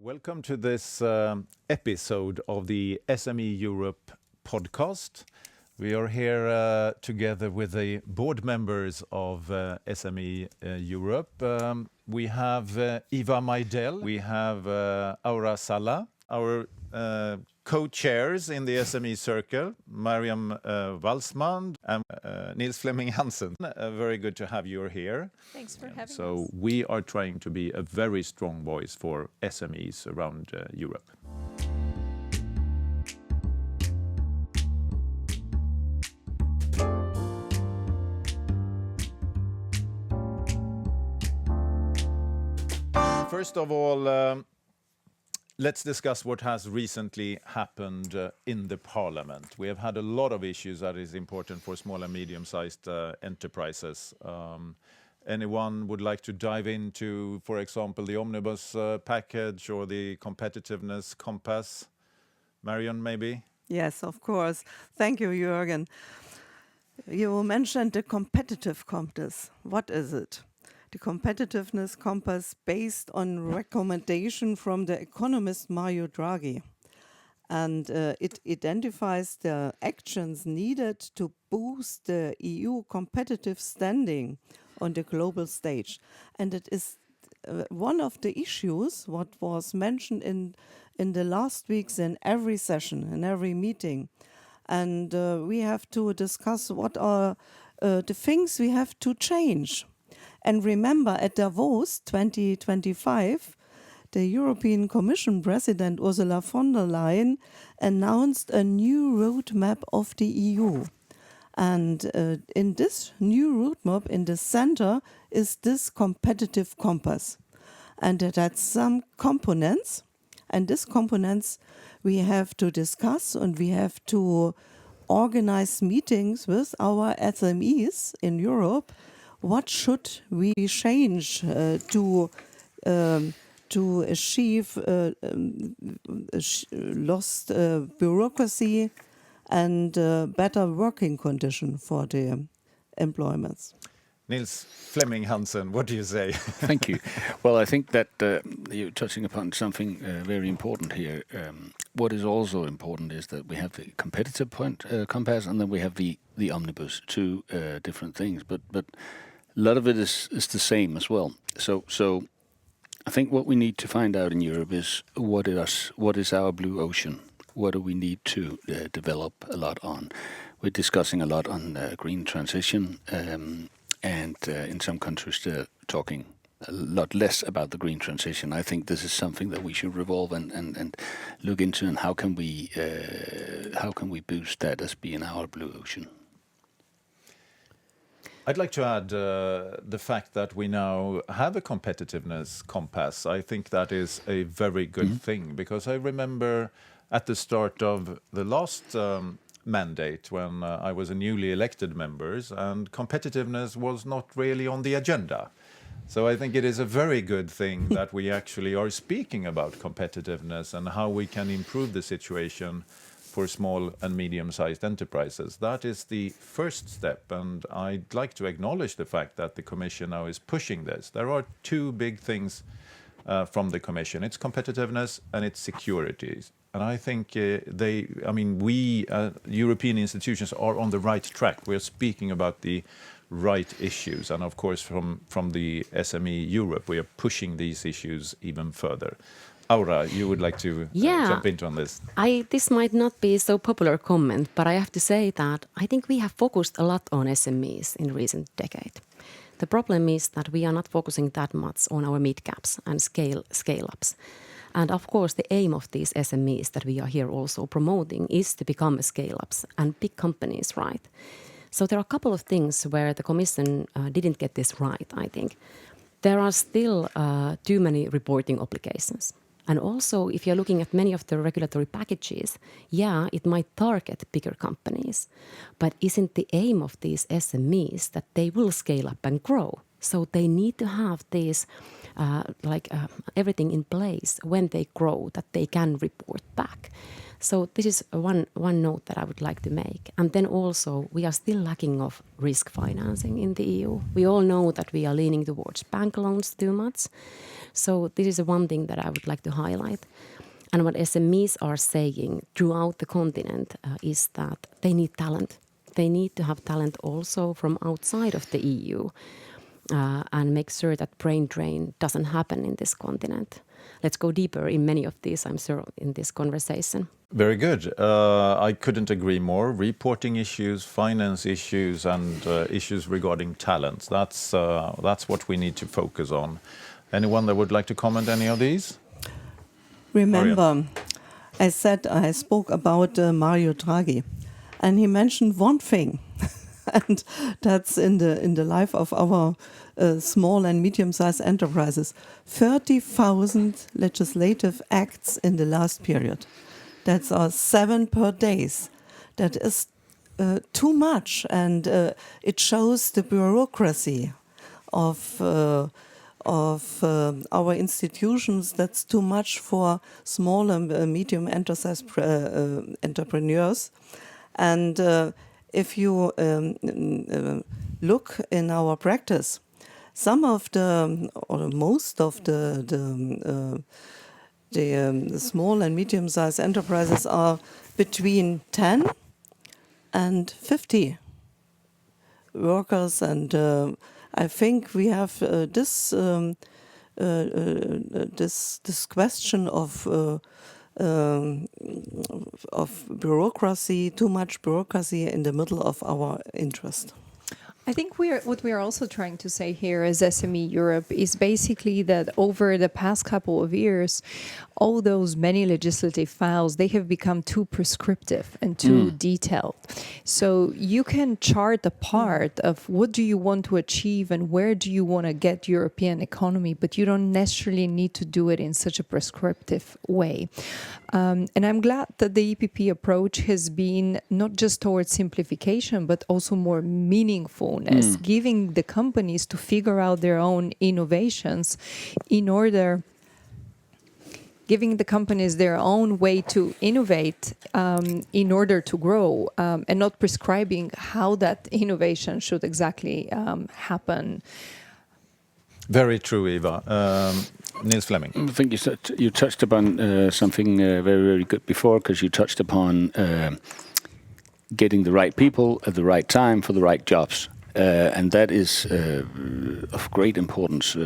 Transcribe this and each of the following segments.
Welcome to this episode of the SME Europe Podcast. We are here together with the board members of SME Europe. We have Eva Maydell, we have Aura Salla, our co-chairs in the SME Circle, Marion Walsmann and Niels Flemming Hansen. Very good to have you here. Thanks for having us. So we are trying to be a very strong voice for SMEs around Europe. First of all, let's discuss what has recently happened in the Parliament. We have had a lot of issues that is important for small and medium-sized enterprises. Anyone would like to dive into, for example, the omnibus package or the competitiveness compass? Marion, maybe? Yes, of course. Thank you, Jörgen. You mentioned the competitive compass. What is it? The competitiveness compass based on recommendation from the economist Mario Draghi. And it identifies the actions needed to boost the EU competitive standing on the global stage. And it is one of the issues what was mentioned in the last weeks in every session, in every meeting. And we have to discuss what are the things we have to change. And remember, at Davos 2025, the European Commission President Ursula von der Leyen announced a new roadmap of the EU. And in this new roadmap, in the center, is this competitive compass. And that's some components. And these components we have to discuss, and we have to organize meetings with our SMEs in Europe. What should we change to achieve lost bureaucracy and better working condition for the employments? Niels Flemming Hansen, what do you say? Thank you. Well, I think that you're touching upon something very important here. What is also important is that we have the competitive compass, and then we have the omnibus, two different things. But a lot of it is the same as well. So I think what we need to find out in Europe is what is our blue ocean? What do we need to develop a lot on? We're discussing a lot on green transition, and in some countries they're talking a lot less about the green transition. I think this is something that we should revolve and look into, and how can we boost that as being our blue ocean? I'd like to add the fact that we now have a competitiveness compass. I think that is a very good thing, because I remember at the start of the last mandate when I was a newly elected member, and competitiveness was not really on the agenda. So I think it is a very good thing that we actually are speaking about competitiveness and how we can improve the situation for small and medium-sized enterprises. That is the first step, and I'd like to acknowledge the fact that the Commission now is pushing this. There are two big things from the Commission. It's competitiveness and it's security. And I think we European institutions are on the right track. We're speaking about the right issues. And of course, from the SME Europe, we are pushing these issues even further. Aura, you would like to jump into on this? This might not be so popular comment, but I have to say that I think we have focused a lot on SMEs in recent decade. The problem is that we are not focusing that much on our mid-caps and scale-ups. And of course, the aim of these SMEs that we are here also promoting is to become scale-ups and big companies, right? So there are a couple of things where the Commission didn't get this right, I think. There are still too many reporting obligations. And also, if you're looking at many of the regulatory packages, it might target bigger companies. But isn't the aim of these SMEs that they will scale up and grow? So they need to have this, everything in place when they grow, that they can report back. So this is one note that I would like to make. And then also, we are still lacking of risk financing in the EU. We all know that we are leaning towards bank loans too much. So this is one thing that I would like to highlight. And what SMEs are saying throughout the continent is that they need talent. They need to have talent also from outside of the EU and make sure that brain drain doesn't happen in this continent. Let's go deeper in many of these, I'm sure, in this conversation. Very good. I couldn't agree more. Reporting issues, finance issues, and issues regarding talents. That's what we need to focus on. Anyone that would like to comment any of these? Remember, I spoke about Mario Draghi, and he mentioned one thing, and that's in the life of our small and medium-sized enterprises. 30,000 legislative acts in the last period. That's 7 per day. That is too much, and it shows the bureaucracy of our institutions. That's too much for small and medium entrepreneurs. And if you look in our practice, some of the, or most of the small and medium-sized enterprises are between 10 and 50 workers, and I think we have this question of bureaucracy, too much bureaucracy in the middle of our interest. I think what we are also trying to say here as SME Europe is basically that over the past couple of years, all those many legislative files, they have become too prescriptive and too detailed. So you can chart a part of what do you want to achieve and where do you want to get European economy, but you don't necessarily need to do it in such a prescriptive way. And I'm glad that the EPP approach has been not just towards simplification, but also more meaningfulness, giving the companies to figure out their own innovations giving the companies their own way to innovate in order to grow, and not prescribing how that innovation should exactly happen. Very true, Eva. Niels Flemming. I think you touched upon something very, very good before, because you touched upon getting the right people at the right time for the right jobs. And that is of great importance.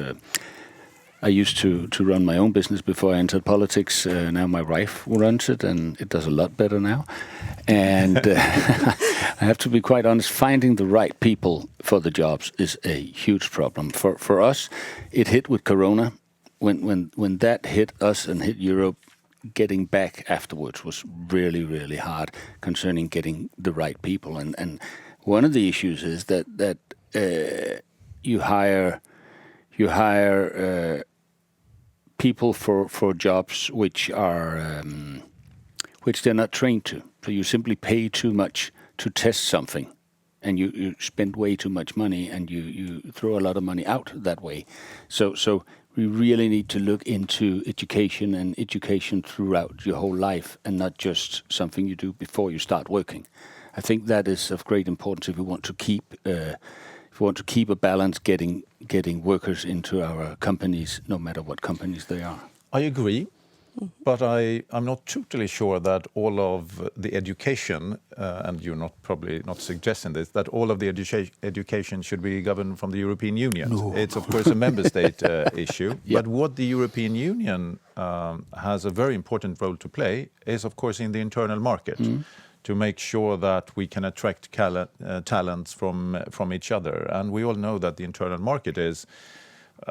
I used to run my own business before I entered politics. Now my wife runs it, and it does a lot better now. And I have to be quite honest, finding the right people for the jobs is a huge problem. For us, it hit with Corona. When that hit us and hit Europe, getting back afterwards was really, really hard concerning getting the right people. And one of the issues is that you hire people for jobs which they're not trained to. So you simply pay too much to test something, and you spend way too much money, and you throw a lot of money out that way. So we really need to look into education, and education throughout your whole life, and not just something you do before you start working. I think that is of great importance if we want to keep a balance getting workers into our companies, no matter what companies they are. I agree, but I'm not totally sure that all of the education, and you're probably not suggesting this, that all of the education should be governed from the European Union. No. It's of course a member state issue, but what the European Union has a very important role to play is of course in the internal market. To make sure that we can attract talents from each other. And we all know that the internal market is,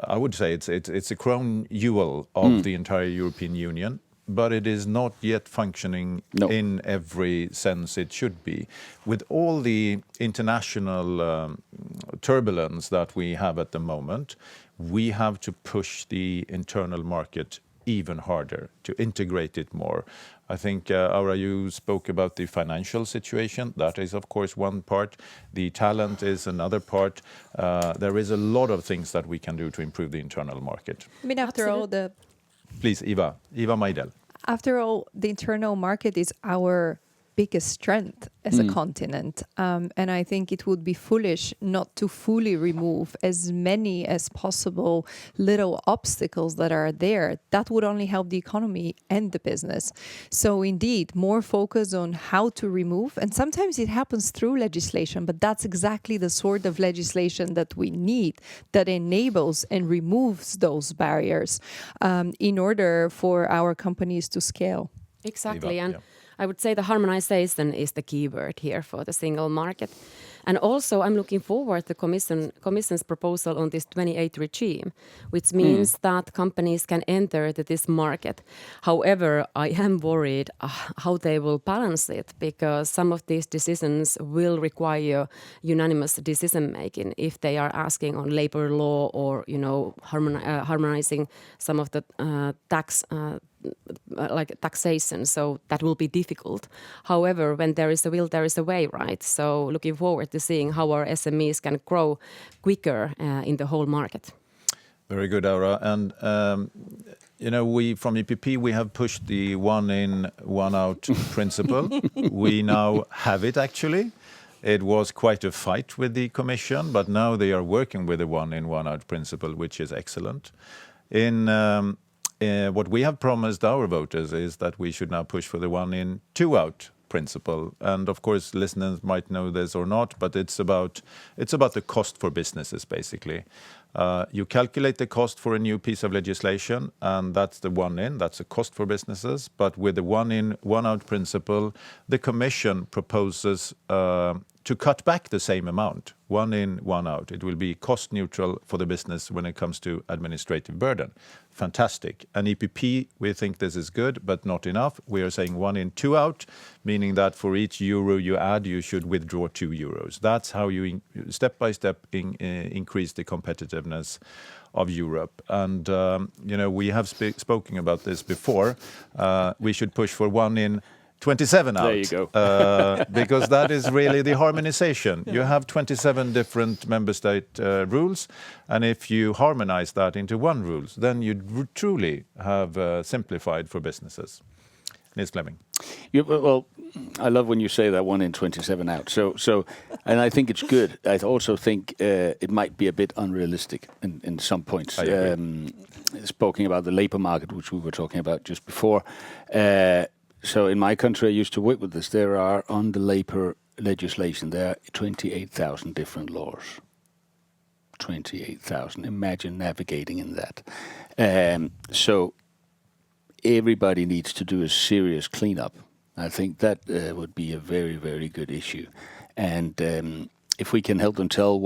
I would say it's a crown jewel of the entire European Union, but it is not yet functioning in every sense it should be. With all the international turbulence that we have at the moment, we have to push the internal market even harder, to integrate it more. I think, Aura, you spoke about the financial situation. That is, of course, one part. The talent is another part. There is a lot of things that we can do to improve the internal market. I mean, after all, Please, Eva Maydell. after all, the internal market is our biggest strength as a continent. And I think it would be foolish not to fully remove as many as possible little obstacles that are there. That would only help the economy and the business. So indeed, more focus on how to remove. And sometimes it happens through legislation, but that's exactly the sort of legislation that we need, that enables and removes those barriers in order for our companies to scale. Exactly. Eva, And yeah. I would say the harmonization is the key word here for the single market. And also, I'm looking forward to Commission's proposal on this 28 regime, which means that companies can enter to this market. However, I am worried how they will balance it, because some of these decisions will require unanimous decision making if they are asking on labor law or, harmonizing some of the taxation, so that will be difficult. However, when there is a will, there is a way, right? So looking forward to seeing how our SMEs can grow quicker in the whole market. Very good, Aura. And, we from EPP, we have pushed the one in, one out principle. We now have it, actually. It was quite a fight with the Commission, but now they are working with the one in, one out principle, which is excellent. What we have promised our voters is that we should now push for the one in, two out principle. And of course, listeners might know this or not, but it's about the cost for businesses, basically. You calculate the cost for a new piece of legislation, and that's the one in, that's a cost for businesses. But with the one in, one out principle, the Commission proposes to cut back the same amount, one in, one out. It will be cost neutral for the business when it comes to administrative burden. Fantastic. And EPP, we think this is good, but not enough. We are saying one in, two out, meaning that for each euro you add, you should withdraw 2 euros. That's how you step by step increase the competitiveness of Europe. And, we have spoken about this before. We should push for one in, 27 out. There you go. Because that is really the harmonization. You have 27 different member state rules, and if you harmonize that into one rules, then you truly have simplified for businesses. Niels Flemming. Well, I love when you say that one in, 27 out. So, and I think it's good. I also think it might be a bit unrealistic in some points. I agree. Speaking about the labor market, which we were talking about just before. So in my country, I used to work with this. There are, on the labor legislation, there are 28,000 different laws. 28,000. Imagine navigating in that. So everybody needs to do a serious cleanup. I think that would be a very, very good issue. And if we can help them tell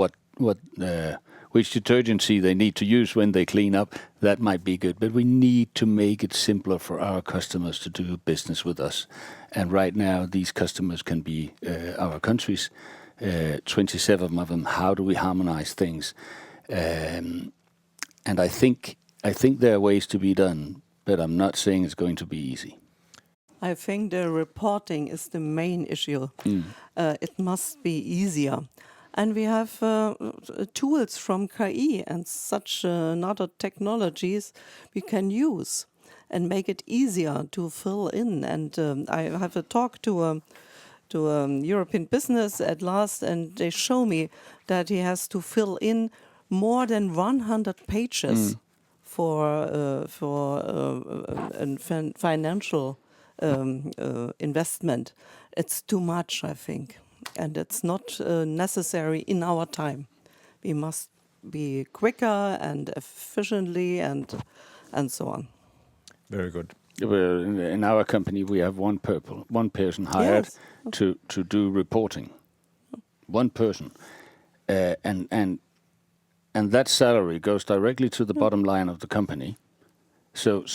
which detergency they need to use when they clean up, that might be good. But we need to make it simpler for our customers to do business with us. And right now, these customers can be our countries, 27 of them. How do we harmonize things? And I think there are ways to be done, but I'm not saying it's going to be easy. I think the reporting is the main issue. It must be easier. And we have tools from KI and such other technologies we can use and make it easier to fill in. And I have a talk to a European business at last, and they show me that he has to fill in more than 100 pages for a financial investment. It's too much, I think. And it's not necessary in our time. We must be quicker and efficiently and so on. Very good. In our company, we have one person hired to do reporting. One person, and that salary goes directly to the bottom line of the company. So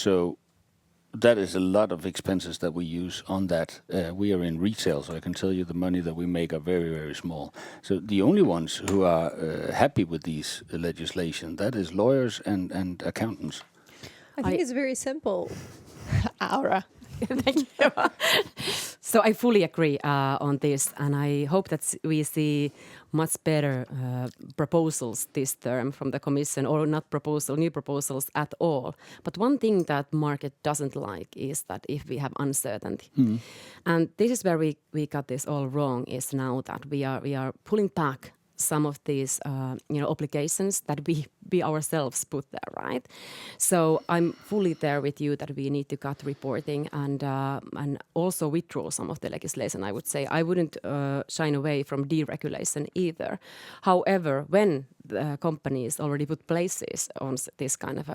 that is a lot of expenses that we use on that. We are in retail, so I can tell you the money that we make are very, very small. So the only ones who are happy with these legislation, that is lawyers and accountants. I think it's very simple, Aura. Thank you. So I fully agree on this, and I hope that we see much better proposals this term from the Commission, or not new proposals at all. But one thing that market doesn't like is that if we have uncertainty, and this is where we got this all wrong, is now that we are pulling back some of these obligations that we ourselves put there, right? So I'm fully there with you that we need to cut reporting and also withdraw some of the legislation. I would say I wouldn't shine away from deregulation either. However, when the companies already put places on this kind of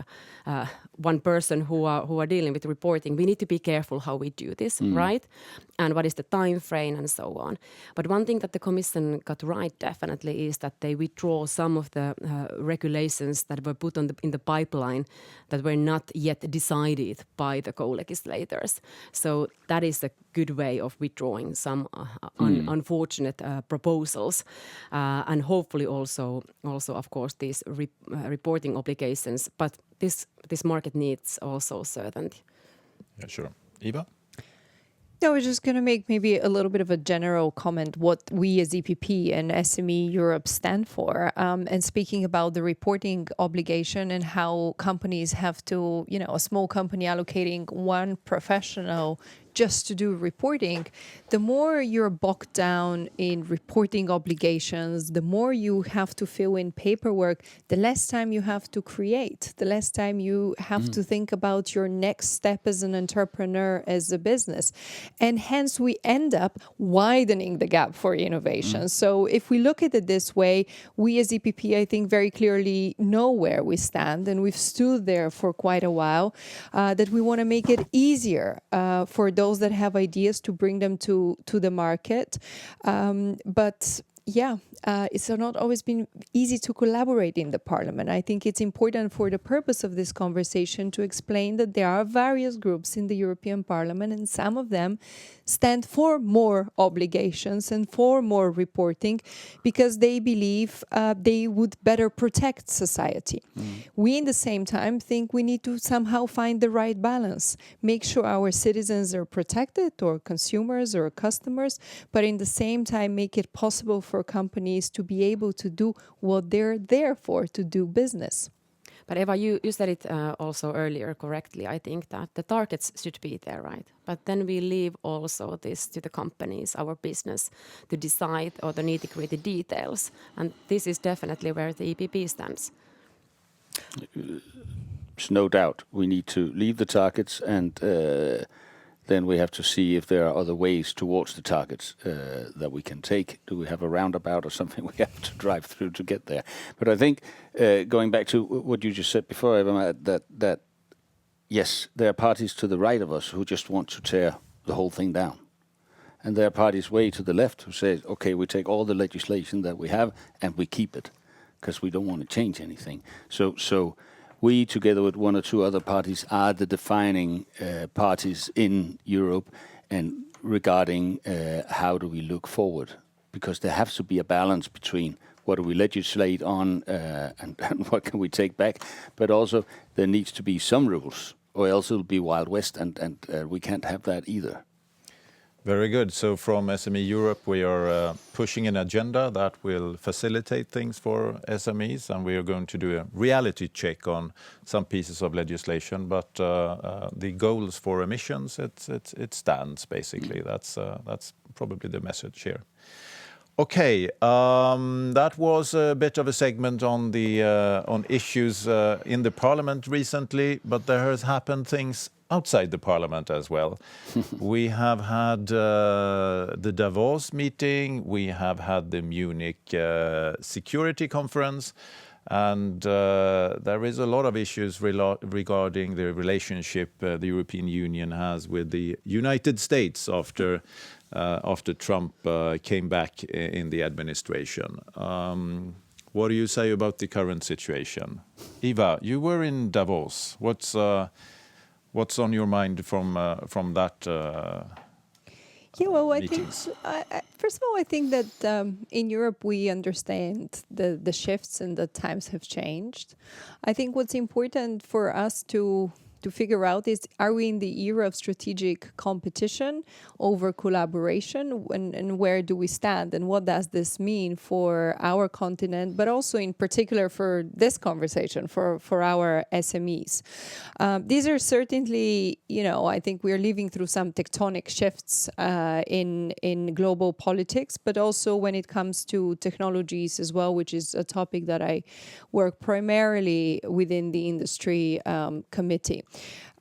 one person who are dealing with reporting, we need to be careful how we do this, right? And what is the time frame and so on. But one thing that the Commission got right definitely is that they withdraw some of the regulations that were put in the pipeline that were not yet decided by the co-legislators. So that is a good way of withdrawing some unfortunate proposals, and hopefully also of course these reporting obligations. But this market needs also certainty. Yeah, sure. Eva? I was just going to make maybe a little bit of a general comment what we as EPP and SME Europe stand for. And speaking about the reporting obligation and how companies have to, a small company allocating one professional just to do reporting, the more you're bogged down in reporting obligations, the more you have to fill in paperwork, the less time you have to create, the less time you have to think about your next step as an entrepreneur, as a business. And hence we end up widening the gap for innovation. So if we look at it this way, we as EPP, I think, very clearly know where we stand, and we've stood there for quite a while, that we want to make it easier for those that have ideas to bring them to the market. But it's not always been easy to collaborate in the Parliament. I think it's important for the purpose of this conversation to explain that there are various groups in the European Parliament, and some of them stand for more obligations and for more reporting because they believe they would better protect society. We, in the same time, think we need to somehow find the right balance, make sure our citizens are protected, or consumers or customers, but in the same time make it possible for companies to be able to do what they're there for, to do business. But Eva, you said it also earlier correctly. I think that the targets should be there, right? But then we leave also this to the companies, our business, to decide or the nitty-gritty details. And this is definitely where the EPP stands. There's no doubt we need to leave the targets, and then we have to see if there are other ways towards the targets that we can take. Do we have a roundabout or something we have to drive through to get there? But I think going back to what you just said before, Eva, that yes, there are parties to the right of us who just want to tear the whole thing down. And there are parties way to the left who say, okay, we take all the legislation that we have and we keep it because we don't want to change anything. So we, together with one or two other parties, are the defining parties in Europe and regarding how do we look forward. Because there has to be a balance between what do we legislate on and what can we take back. But also there needs to be some rules, or else it'll be Wild West, and we can't have that either. Very good. So from SME Europe, we are pushing an agenda that will facilitate things for SMEs, and we are going to do a reality check on some pieces of legislation. But the goals for emissions, it stands basically. That's probably the message here. Okay, that was a bit of a segment on the on issues in the Parliament recently, but there has happened things outside the Parliament as well. We have had the Davos meeting, we have had the Munich Security Conference, and there is a lot of issues regarding the relationship the European Union has with the United States after Trump came back in the administration. What do you say about the current situation? Eva, you were in Davos. What's on your mind from that? I meetings? think, first of all, I think that in Europe we understand the shifts and the times have changed. I think what's important for us to to figure out is, are we in the era of strategic competition over collaboration, and where do we stand, and what does this mean for our continent, but also in particular for this conversation, for our SMEs. These are certainly, I think we're living through some tectonic shifts in global politics, but also when it comes to technologies as well, which is a topic that I work primarily within the industry committee.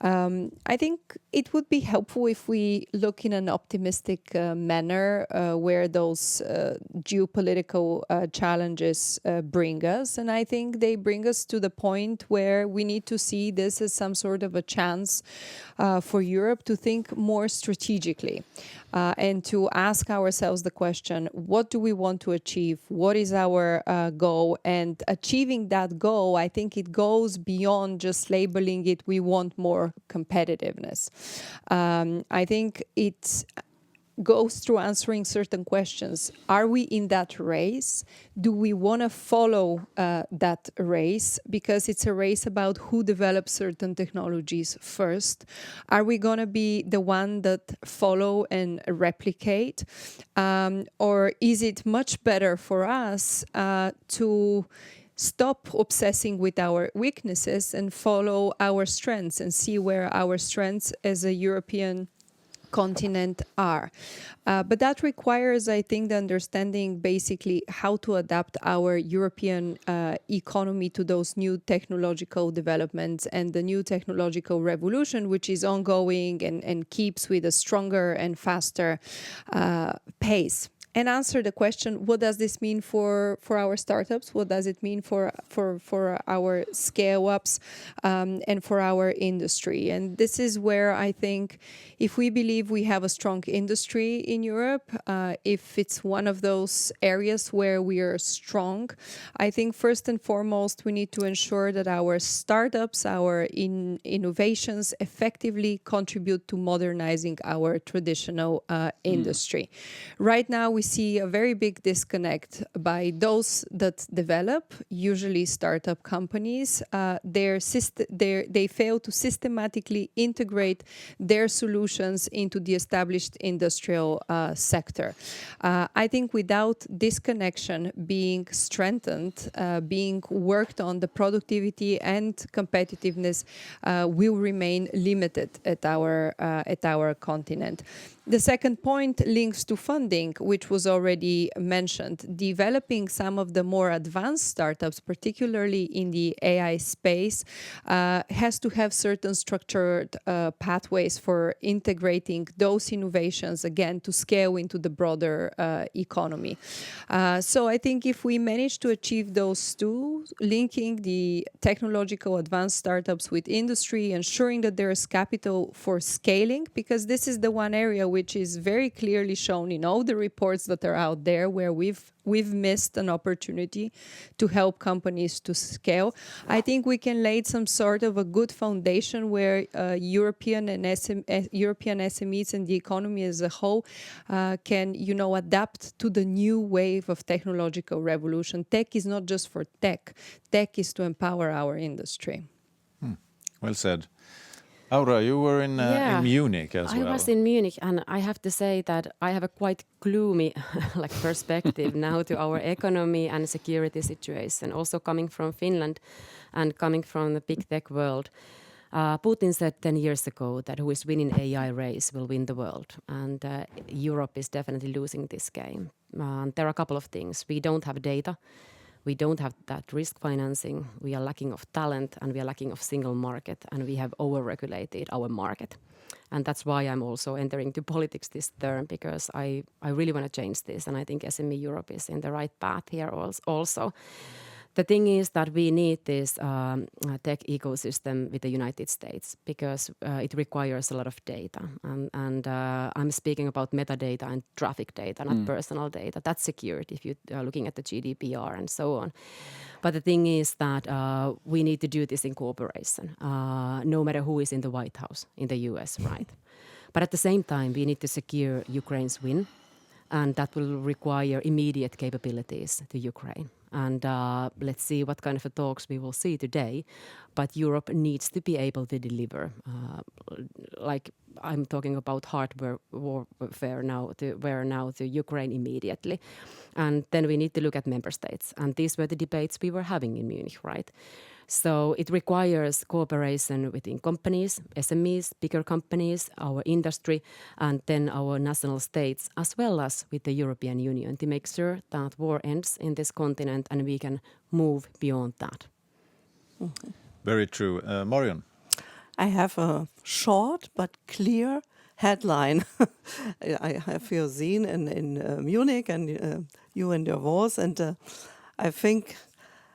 I think it would be helpful if we look in an optimistic manner where those geopolitical challenges bring us. And I think they bring us to the point where we need to see this as some sort of a chance for Europe to think more strategically and to ask ourselves the question, what do we want to achieve? What is our goal? And achieving that goal, I think it goes beyond just labeling it, we want more competitiveness. I think it goes through answering certain questions. Are we in that race? Do we want to follow that race? Because it's a race about who develops certain technologies first. Are we going to be the one that follow and replicate? Or is it much better for us to stop obsessing with our weaknesses and follow our strengths and see where our strengths as a European continent are. But that requires, I think, the understanding basically how to adapt our European economy to those new technological developments and the new technological revolution, which is ongoing and keeps with a stronger and faster pace. And answer the question, what does this mean for our startups? What does it mean for our scale-ups and for our industry? And this is where I think if we believe we have a strong industry in Europe, if it's one of those areas where we are strong, I think first and foremost we need to ensure that our startups, our innovations effectively contribute to modernizing our traditional industry. Right now we see a very big disconnect by those that develop, usually startup companies. They fail to systematically integrate their solutions into the established industrial sector. I think without this connection being strengthened, being worked on, the productivity and competitiveness will remain limited at our continent. The second point links to funding, which was already mentioned. Developing some of the more advanced startups, particularly in the AI space, has to have certain structured pathways for integrating those innovations, again, to scale into the broader economy. So I think if we manage to achieve those two, linking the technological advanced startups with industry, ensuring that there is capital for scaling, because this is the one area which is very clearly shown in all the reports that are out there where we've missed an opportunity to help companies to scale. I think we can lay some sort of a good foundation where European SMEs and the economy as a whole can, adapt to the new wave of technological revolution. Tech is not just for tech. Tech is to empower our industry. Well said. Aura, you were in Munich as well. I was in Munich, and I have to say that I have a quite gloomy perspective now to our economy and security situation. Also coming from Finland and coming from the big tech world. Putin said 10 years ago that who is winning AI race will win the world. And Europe is definitely losing this game. There are a couple of things. We don't have data. We don't have that risk financing. We are lacking of talent and we are lacking of single market, and we have over-regulated our market. And that's why I'm also entering to politics this term, because I really want to change this, and I think SME Europe is in the right path here also. The thing is that we need this tech ecosystem with the United States because it requires a lot of data. And I'm speaking about metadata and traffic data, not personal data. That's secured if you are looking at the GDPR and so on. But the thing is that we need to do this in cooperation, no matter who is in the White House in the US, right? But at the same time, we need to secure Ukraine's win, and that will require immediate capabilities to Ukraine. And let's see what kind of talks we will see today. But Europe needs to be able to deliver. Like I'm talking about hardware warfare now to Ukraine immediately. And then we need to look at member states. And these were the debates we were having in Munich, right? So it requires cooperation within companies, SMEs, bigger companies, our industry, and then our national states, as well as with the European Union, to make sure that war ends in this continent and we can move beyond that. Very true. Marion? I have a short but clear headline. I have you seen in Munich and you in Davos, and I think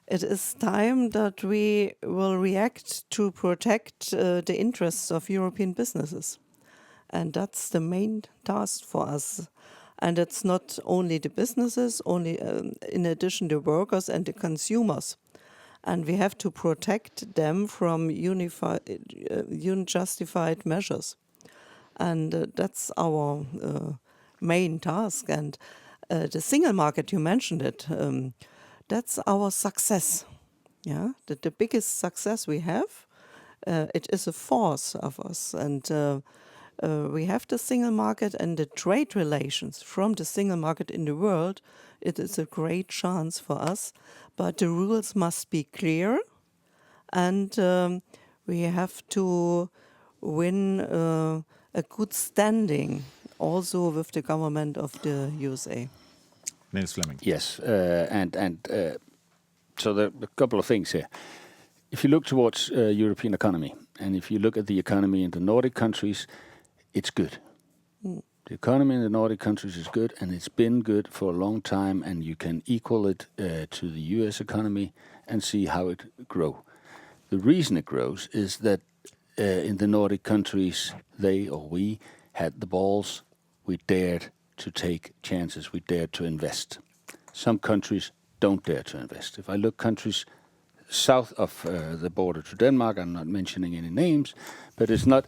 it is time that we will react to protect the interests of European businesses. And that's the main task for us. And it's not only the businesses, only in addition the workers and the consumers. And we have to protect them from unjustified measures. And that's our main task. And the single market, you mentioned it, that's our success. Yeah, the biggest success we have. It is a force of us, and we have the single market and the trade relations from the single market in the world. It is a great chance for us, but the rules must be clear, and we have to win a good standing also with the government of the USA. Niels Flemming. Yes, so there are a couple of things here. If you look towards European economy, and if you look at the economy in the Nordic countries, it's good. The economy in the Nordic countries is good, and it's been good for a long time, and you can equal it to the US economy and see how it grows. The reason it grows is that in the Nordic countries, we had the balls, we dared to take chances, we dared to invest. Some countries don't dare to invest. If I look countries south of the border to Denmark, I'm not mentioning any names, but it's not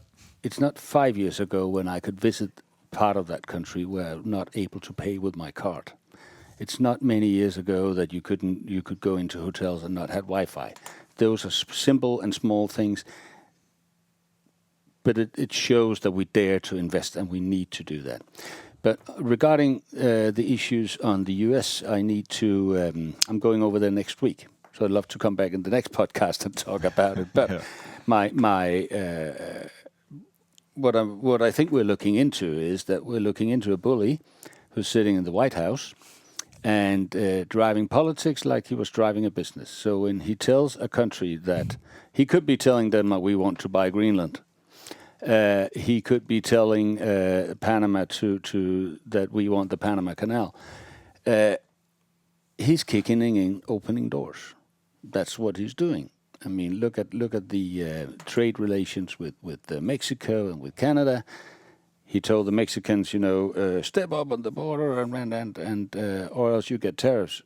5 years ago when I could visit part of that country where I'm not able to pay with my card. It's not many years ago that you could go into hotels and not have Wi-Fi. Those are simple and small things, but it shows that we dare to invest, and we need to do that. But regarding the issues on the US, I need to. I'm going over there next week, so I'd love to come back in the next podcast and talk about it. But what I think we're looking into is that we're looking into a bully who's sitting in the White House and driving politics like he was driving a business. So when he tells a country that he could be telling Denmark we want to buy Greenland. He could be telling Panama to that we want the Panama Canal. He's kicking in opening doors. That's what he's doing. I mean, look at the trade relations with Mexico and with Canada. He told the Mexicans, step up on the border and or else you get tariffs.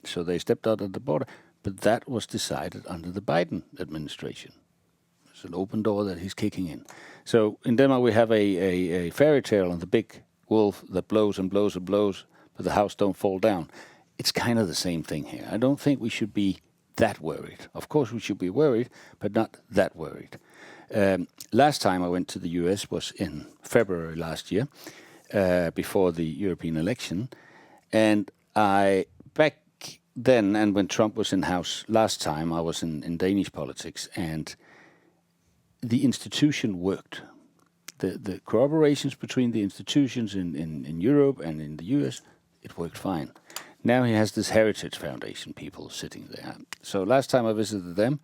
So they stepped out at the border. But that was decided under the Biden administration. It's an open door that he's kicking in. So in Denmark we have a fairy tale on the big wolf that blows and blows and blows, but the house don't fall down. It's kind of the same thing here. I don't think we should be that worried. Of course we should be worried, but not that worried. Last time I went to the US was in February last year, before the European election. And back then, and when Trump was in house last time, I was in Danish politics, and the institution worked. The cooperations between the institutions in Europe and in the US, it worked fine. Now he has this Heritage Foundation people sitting there. So last time I visited them,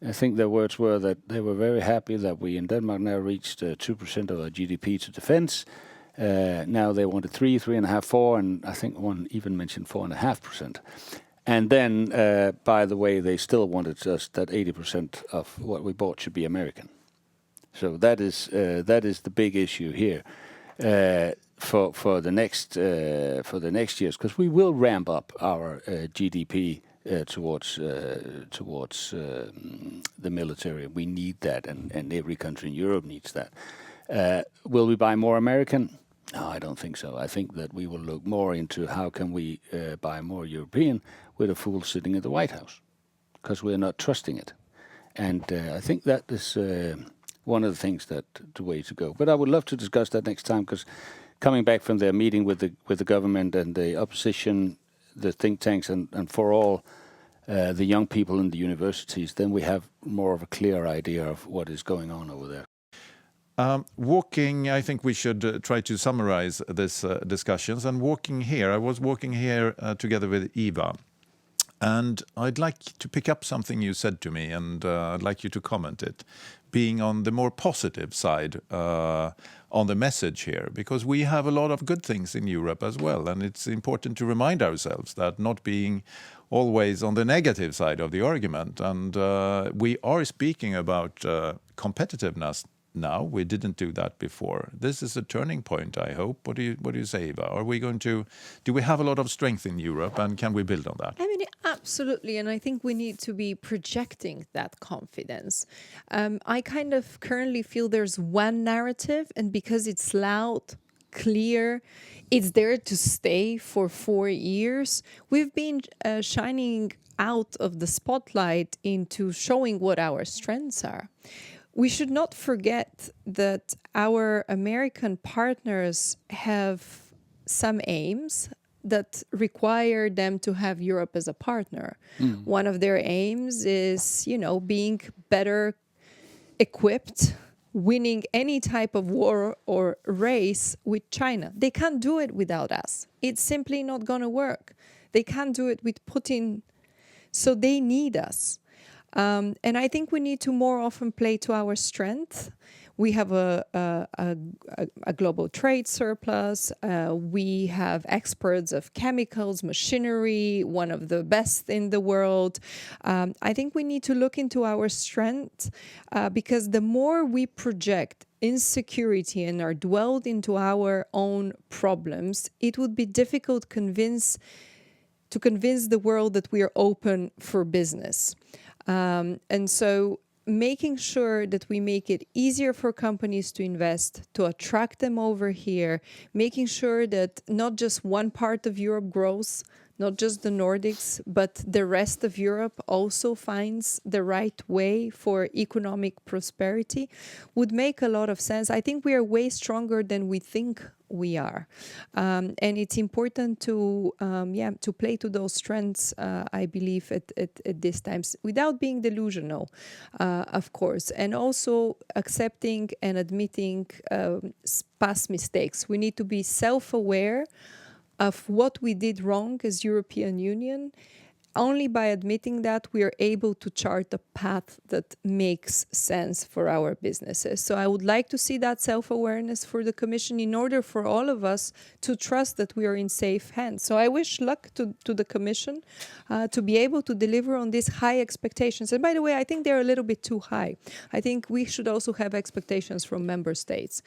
I think their words were that they were very happy that we in Denmark now reached 2% of our GDP to defense. Now they wanted 3.5%, 4%, and I think one even mentioned 4.5%. And then, by the way, they still wanted us that 80% of what we bought should be American. So that is the big issue here for the next years, because we will ramp up our GDP towards the military. We need that, and every country in Europe needs that. Will we buy more American? No, I don't think so. I think that we will look more into how can we buy more European with a fool sitting at the White House, because we're not trusting it. And I think that is one of the things that the way to go. But I would love to discuss that next time, because coming back from their meeting with the government and the opposition, the think tanks, and for all the young people in the universities, then we have more of a clear idea of what is going on over there. I think we should try to summarize this discussions. And I was walking here together with Eva. And I'd like to pick up something you said to me, and I'd like you to comment it, being on the more positive side on the message here, because we have a lot of good things in Europe as well. And it's important to remind ourselves that not being always on the negative side of the argument. And we are speaking about competitiveness now. We didn't do that before. This is a turning point, I hope. What do you say, Eva? Do we have a lot of strength in Europe, and can we build on that? I mean, absolutely. And I think we need to be projecting that confidence. I kind of currently feel there's one narrative, and because it's loud, clear, it's there to stay for 4 years. We've been shining out of the spotlight into showing what our strengths are. We should not forget that our American partners have some aims that require them to have Europe as a partner. One of their aims is, being better equipped, winning any type of war or race with China. They can't do it without us. It's simply not going to work. They can't do it with Putin. So they need us. And I think we need to more often play to our strength. We have a global trade surplus. We have experts of chemicals, machinery, one of the best in the world. I think we need to look into our strength because the more we project insecurity and are dwelled into our own problems, it would be difficult to convince the world that we are open for business. And so making sure that we make it easier for companies to invest, to attract them over here, making sure that not just one part of Europe grows, not just the Nordics, but the rest of Europe also finds the right way for economic prosperity would make a lot of sense. I think we are way stronger than we think we are. And it's important to play to those strengths, I believe, at these times, without being delusional, of course, and also accepting and admitting past mistakes. We need to be self-aware of what we did wrong as European Union. Only by admitting that, we are able to chart a path that makes sense for our businesses. So I would like to see that self-awareness for the Commission in order for all of us to trust that we are in safe hands. So I wish luck to the Commission to be able to deliver on these high expectations. And by the way, I think they're a little bit too high. I think we should also have expectations from member states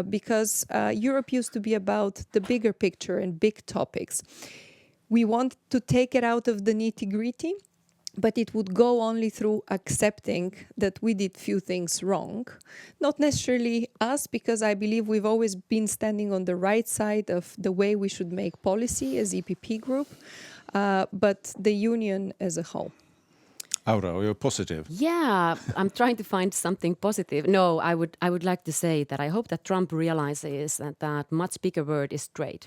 because Europe used to be about the bigger picture and big topics. We want to take it out of the nitty-gritty, but it would go only through accepting that we did few things wrong. Not necessarily us, because I believe we've always been standing on the right side of the way we should make policy as EPP group, but the Union as a whole. Aura, you're positive. Yeah, I'm trying to find something positive. No, I would like to say that I hope that Trump realizes that much bigger word is trade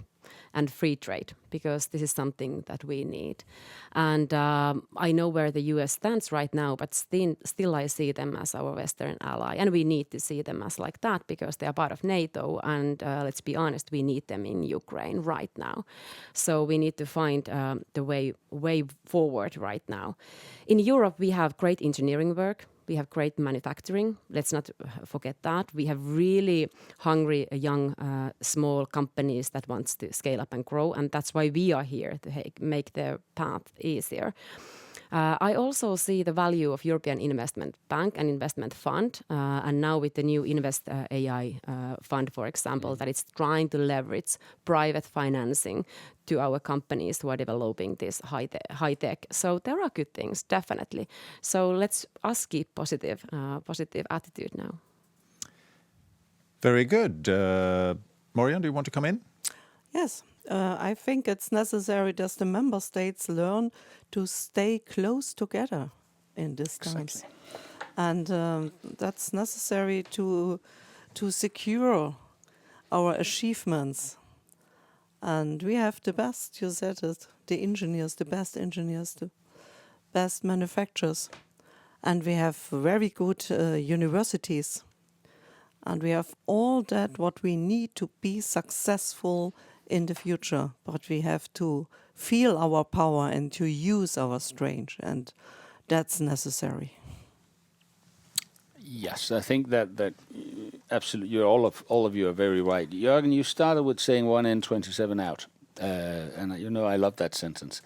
and free trade, because this is something that we need. And I know where the US stands right now, but still I see them as our Western ally. And we need to see them as like that because they are part of NATO. And let's be honest, we need them in Ukraine right now. So we need to find the way forward right now. In Europe, we have great engineering work. We have great manufacturing. Let's not forget that. We have really hungry, young, small companies that wants to scale up and grow. And that's why we are here to make their path easier. I also see the value of European Investment Bank and Investment Fund. And now with the new Invest AI fund, for example, that it's trying to leverage private financing to our companies who are developing this high tech. So there are good things, definitely. So let's us keep positive attitude now. Very good. Marion, do you want to come in? Yes, I think it's necessary that the member states learn to stay close together in these times. And that's necessary to secure our achievements. And we have the best, you said it, the best engineers, the best manufacturers. And we have very good universities. And we have all that what we need to be successful in the future. But we have to feel our power and to use our strength. And that's necessary. Yes, I think that absolutely. All of you are very right. Jörgen, you started with saying 1 in, 27 out, and I love that sentence.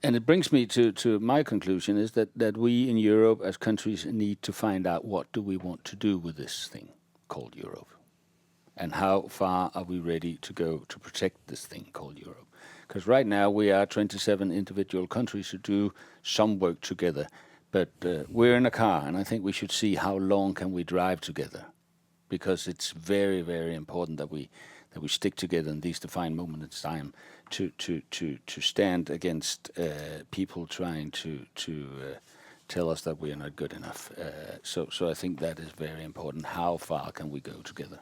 And it brings me to my conclusion is that we in Europe as countries need to find out what do we want to do with this thing called Europe, and how far are we ready to go to protect this thing called Europe. Because right now we are 27 individual countries who do some work together. But we're in a car, and I think we should see how long can we drive together, because it's very, very important that we stick together in these defined moments in time to stand against people trying to tell us that we are not good enough. So I think that is very important. How far can we go together?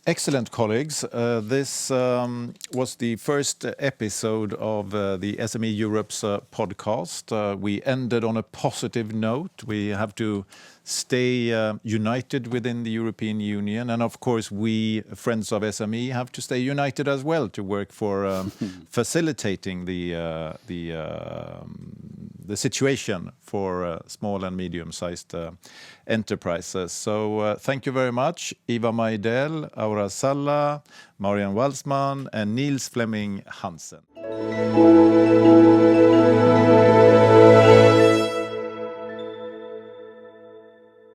Excellent, colleagues. This was the first episode of the SME Europe's podcast. We ended on a positive note. We have to stay united within the European Union. And of course, we, Friends of SME, have to stay united as well to work for facilitating the situation for small and medium-sized enterprises. So thank you very much, Eva Maydell, Aura Salla, Marion Walsmann, and Niels Flemming Hansen.